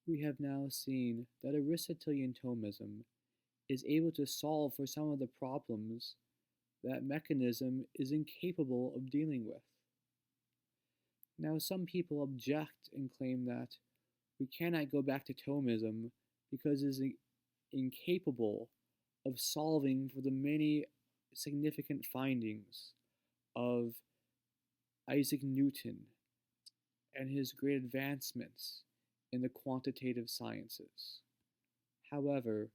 We have now seen that Aristotelian Thomism is able to solve for some of the problems that mechanism is incapable of dealing with. Now, some people object and claim that we cannot go back to Thomism because it is incapable of solving for the many significant findings of Isaac Newton and his great advancements in the quantitative sciences. However,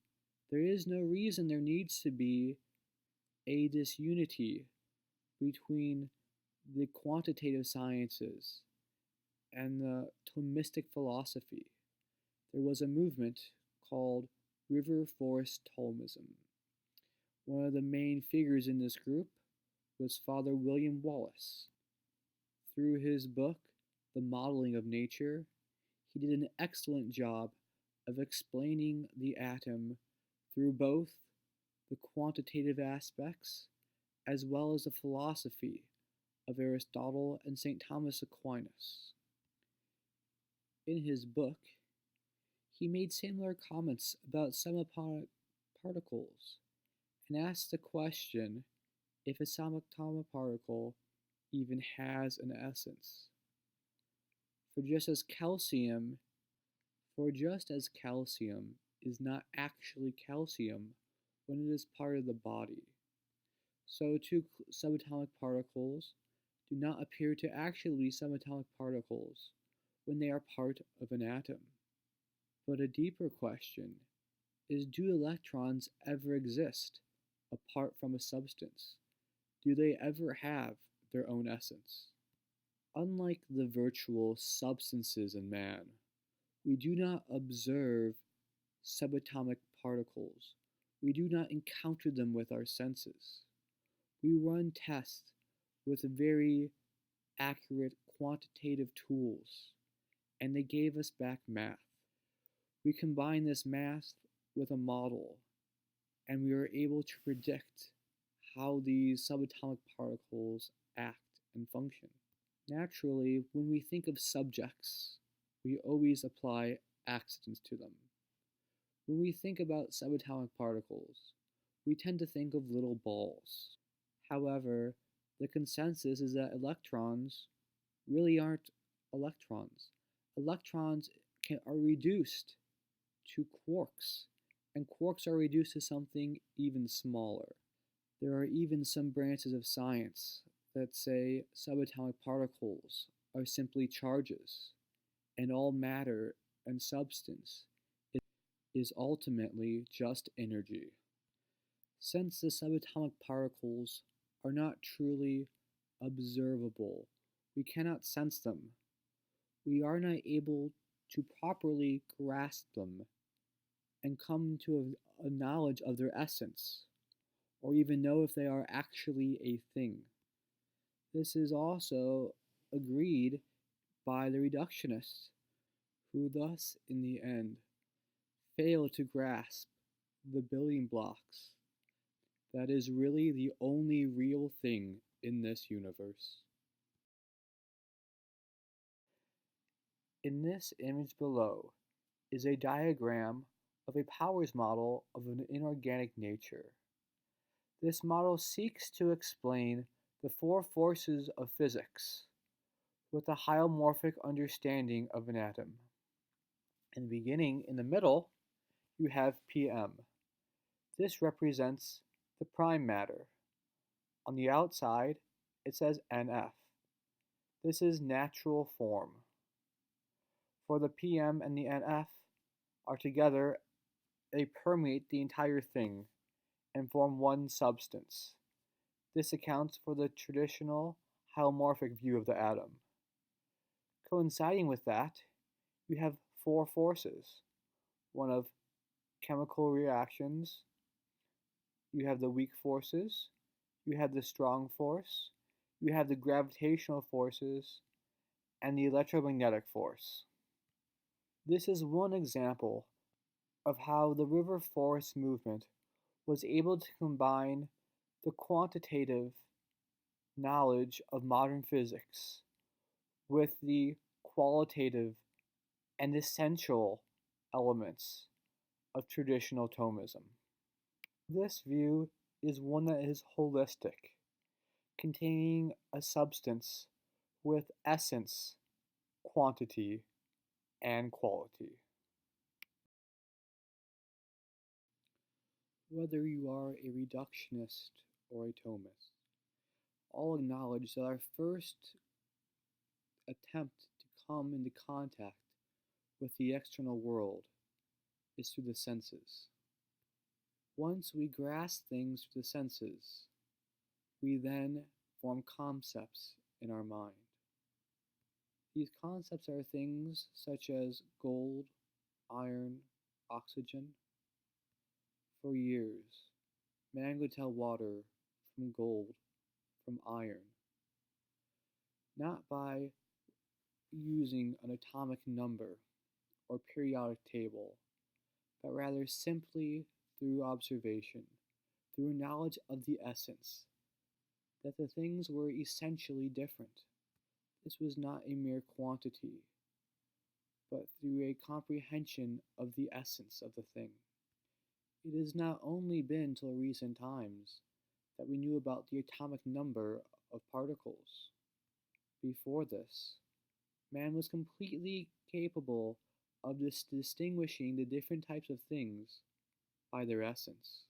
there is no reason there needs to be a disunity between the quantitative sciences and the Thomistic philosophy. There was a movement called River Forest Thomism. One of the main figures in this group was Father William Wallace. Through his book, The Modeling of Nature, he did an excellent job of explaining the atom through both the quantitative aspects as well as the philosophy of Aristotle and St. Thomas Aquinas. In his book, he made similar comments about subatomic particles and asked the question if a subatomic particle even has an essence. For just as calcium is not actually calcium when it is part of the body, so too subatomic particles do not appear to actually be subatomic particles when they are part of an atom. But a deeper question is, do electrons ever exist apart from a substance? Do they ever have their own essence? Unlike the virtual substances in man, we do not observe subatomic particles. We do not encounter them with our senses. We run tests with very accurate quantitative tools, and they gave us back math. We combine this math with a model, and we are able to predict how these subatomic particles act and function. Naturally, when we think of subjects, we always apply accidents to them. When we think about subatomic particles, we tend to think of little balls. However, the consensus is that electrons really aren't electrons. Electrons are reduced to quarks, and quarks are reduced to something even smaller. There are even some branches of science that say subatomic particles are simply charges, and all matter and substance is ultimately just energy. Since the subatomic particles are not truly observable, we cannot sense them. We are not able to properly grasp them and come to a knowledge of their essence, or even know if they are actually a thing. This is also agreed by the reductionists, who thus, in the end, fail to grasp the building blocks that is really the only real thing in this universe. In this image below is a diagram of a powers model of an inorganic nature. This model seeks to explain the four forces of physics with a holomorphic understanding of an atom. In the beginning, in the middle, you have PM. This represents the prime matter. On the outside, it says NF. This is natural form. For the PM and the NF are together, they permeate the entire thing and form one substance. This accounts for the traditional holomorphic view of the atom. Coinciding with that, you have four forces. One of chemical reactions, you have the weak forces, you have the strong force, you have the gravitational forces, and the electromagnetic force. This is one example of how the river forest movement was able to combine the quantitative knowledge of modern physics with the qualitative and essential elements of traditional Thomism. This view is one that is holistic, containing a substance with essence, quantity, and quality. Whether you are a reductionist or a Thomist, all acknowledge that our first attempt to come into contact with the external world is through the senses. Once we grasp things through the senses, we then form concepts in our mind. These concepts are things such as gold, iron, oxygen. For years, man could tell water from gold, from iron, not by using an atomic number or periodic table, but rather simply through observation, through knowledge of the essence, that the things were essentially different. This was not a mere quantity, but through a comprehension of the essence of the thing. It has not only been till recent times that we knew about the atomic number of particles. Before this, man was completely capable of distinguishing the different types of things by their essence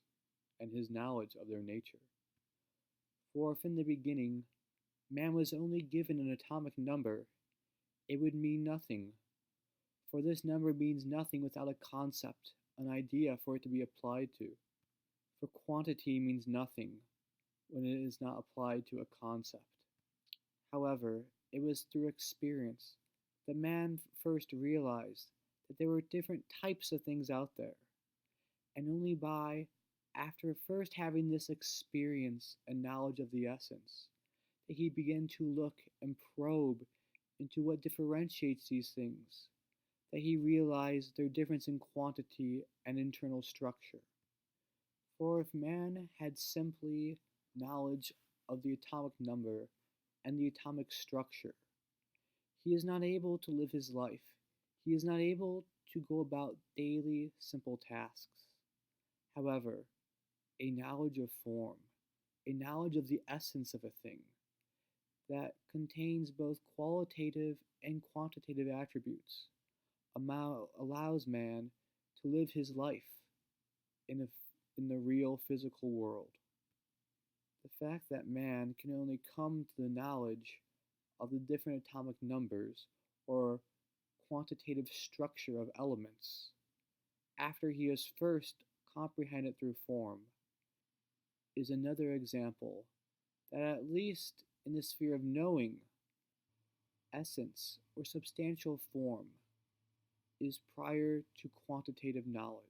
and his knowledge of their nature. For if in the beginning man was only given an atomic number, it would mean nothing, for this number means nothing without a concept, an idea for it to be applied to. For quantity means nothing when it is not applied to a concept. However, it was through experience that man first realized that there were different types of things out there, and only after first having this experience and knowledge of the essence, that he began to look and probe into what differentiates these things, that he realized their difference in quantity and internal structure. For if man had simply knowledge of the atomic number and the atomic structure, he is not able to live his life. He is not able to go about daily simple tasks. However, a knowledge of form, a knowledge of the essence of a thing that contains both qualitative and quantitative attributes, allows man to live his life in the real physical world. The fact that man can only come to the knowledge of the different atomic numbers or quantitative structure of elements after he has first comprehended through form is another example that, at least in the sphere of knowing, essence or substantial form is prior to quantitative knowledge.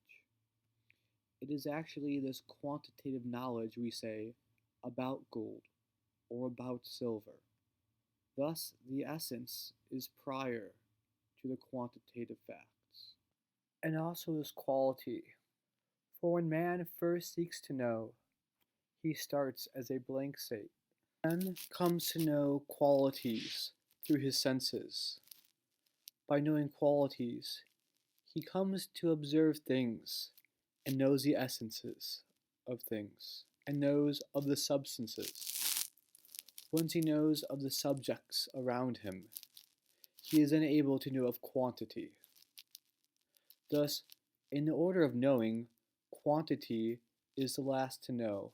It is actually this quantitative knowledge, we say, about gold or about silver. Thus, the essence is prior to the quantitative facts. And also this quality. For when man first seeks to know, he starts as a blank slate. Man comes to know qualities through his senses. By knowing qualities, he comes to observe things and knows the essences of things and knows of the substances. Once he knows of the subjects around him, he is then able to know of quantity. Thus, in the order of knowing, quantity is the last to know.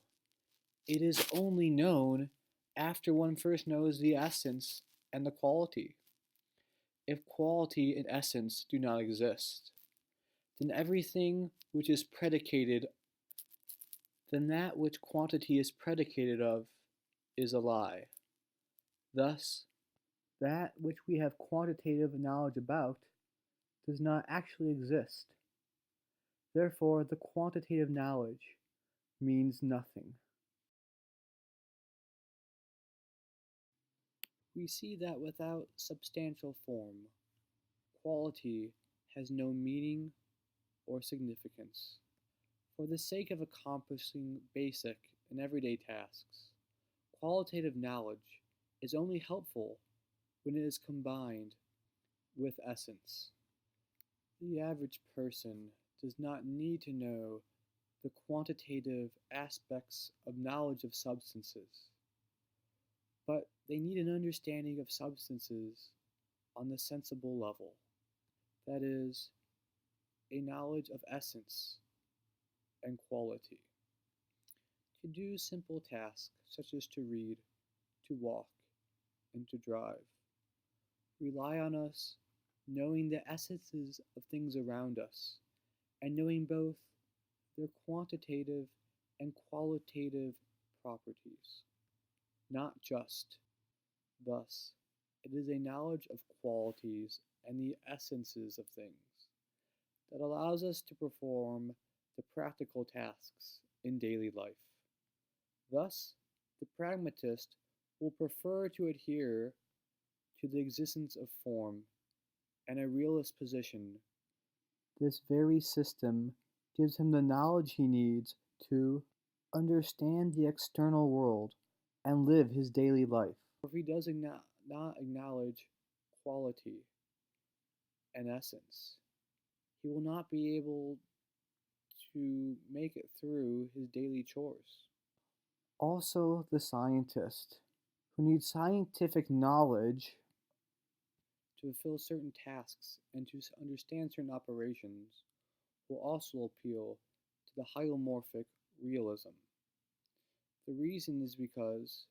It is only known after one first knows the essence and the quality. If quality and essence do not exist, then everything which is predicated, then that which quantity is predicated of is a lie. Thus, that which we have quantitative knowledge about does not actually exist. Therefore, the quantitative knowledge means nothing. We see that without substantial form, quality has no meaning or significance. For the sake of accomplishing basic and everyday tasks, qualitative knowledge is only helpful when it is combined with essence. The average person does not need to know the quantitative aspects of knowledge of substances, but they need an understanding of substances on the sensible level, that is, a knowledge of essence and quality. To do simple tasks such as to read, to walk, and to drive rely on us knowing the essences of things around us and knowing both their quantitative and qualitative properties, not just. Thus, it is a knowledge of qualities and the essences of things that allows us to perform the practical tasks in daily life. Thus, the pragmatist will prefer to adhere to the existence of form and a realist position. This very system gives him the knowledge he needs to understand the external world and live his daily life. If he does not acknowledge quality and essence, he will not be able to make it through his daily chores. Also, the scientist, who needs scientific knowledge to fulfill certain tasks and to understand certain operations, will also appeal to the hylomorphic realism. The reason is because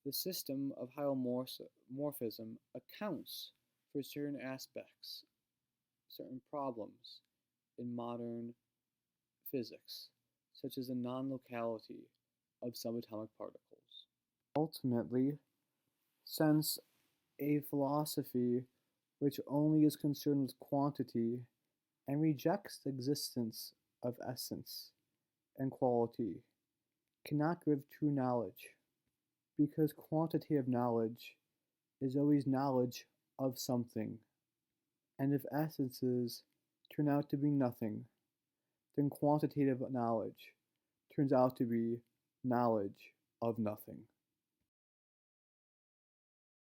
the system of hylomorphism accounts for certain aspects, certain problems in modern physics, such as the non-locality of subatomic particles. Ultimately, since a philosophy which only is concerned with quantity and rejects the existence of essence and quality cannot give true knowledge, because quantitative knowledge is always knowledge of something, and if essences turn out to be nothing, then quantitative knowledge turns out to be knowledge of nothing.